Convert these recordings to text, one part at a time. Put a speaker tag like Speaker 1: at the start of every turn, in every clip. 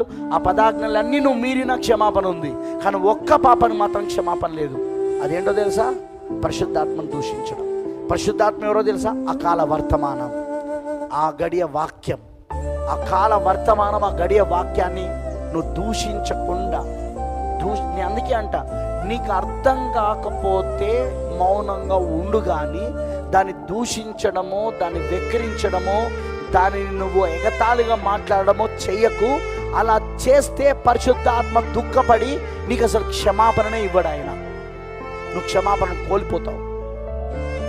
Speaker 1: అన్నట్టు ఆ 10 ఆజ్ఞలన్నీ నువ్వు మీరిన క్షమాపణ ఉంది, కానీ ఒక్క పాపను మాత్రం క్షమాపణ లేదు. అదేంటో తెలుసా? పరిశుద్ధాత్మను దూషించడం. పరిశుద్ధాత్మ ఎవరో తెలుసా? అకాల వర్తమానం, ఆ గడియ వాక్యం, ఆ కాల వర్తమానం, ఆ గడియ వాక్యాన్ని నువ్వు దూషించకుండా అందుకే అంట, నీకు అర్థం కాకపోతే మౌనంగా ఉండు, కానీ దాన్ని దూషించడమో, దాన్ని వెక్కిరించడమో, దానిని నువ్వు ఎగతాళిగా మాట్లాడడమో చెయ్యకు. అలా చేస్తే పరిశుద్ధాత్మ దుఃఖపడి నీకు అసలు క్షమాపణనే ఇవ్వడు ఆయన. నువ్వు క్షమాపణ కోల్పోతావు.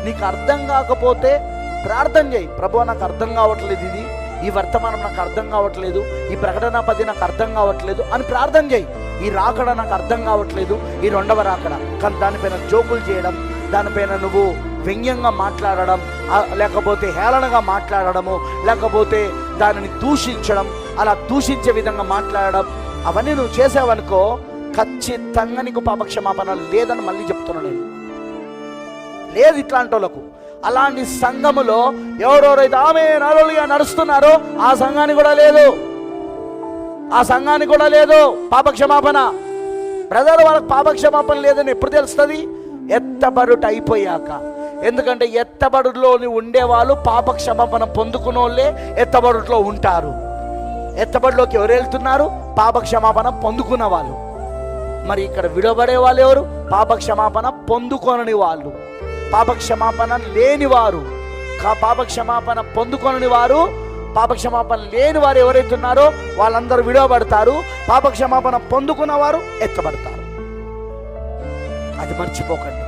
Speaker 1: నీకు అర్థం కాకపోతే ప్రార్థన చేయి. ప్రభువా, నాకు అర్థం కావట్లేదు, ఈ వర్తమానం నాకు అర్థం కావట్లేదు, ఈ ప్రకటన 10 నాకు అర్థం కావట్లేదు అని ప్రార్థన చేయి. ఈ రాకడ నాకు అర్థం కావట్లేదు, ఈ 2వ రాకడ. కానీ దానిపైన జోకులు చేయడం, దానిపైన నువ్వు వ్యంగ్యంగా మాట్లాడడం, లేకపోతే హేళనగా మాట్లాడడము, లేకపోతే దానిని దూషించడం, అలా దూషించే విధంగా మాట్లాడడం, అవన్నీ నువ్వు చేసావనుకో ఖచ్చితంగా నీకు పాపక్షమాపణ లేదని మళ్ళీ చెప్తున్నాను నేను. లేదు ఇట్లాంటి వాళ్ళకు. అలాంటి సంఘములో ఎవరెవరైతే ఆమె నలులుగా నడుస్తున్నారో ఆ సంఘానికి కూడా లేదు, ఆ సంఘానికి కూడా లేదు పాపక్షమాపణ. బ్రదర్, వాళ్ళకి పాపక్షమాపణ లేదని ఎప్పుడు తెలుస్తుంది? ఎత్తబడుట అయిపోయాక. ఎందుకంటే ఎత్తబడులోని ఉండేవాళ్ళు పాపక్షమాపణ పొందుకున్న వాళ్ళే ఎత్తబడులో ఉంటారు. ఎత్తబడిలోకి ఎవరు వెళ్తున్నారు? పాపక్షమాపణ పొందుకున్న వాళ్ళు. మరి ఇక్కడ విడబడే వాళ్ళు ఎవరు? పాపక్షమాపణ పొందుకొనని వాళ్ళు, పాపక్షమాపణ లేనివారు. పాపక్షమాపణ పొందుకొనని వారు, పాపక్షమాపణ లేని వారు ఎవరైతే ఉన్నారో వాళ్ళందరూ విడవబడతారు. పాపక్షమాపణ పొందుకున్న వారు ఎత్తబడతారు. అది మర్చిపోకండి.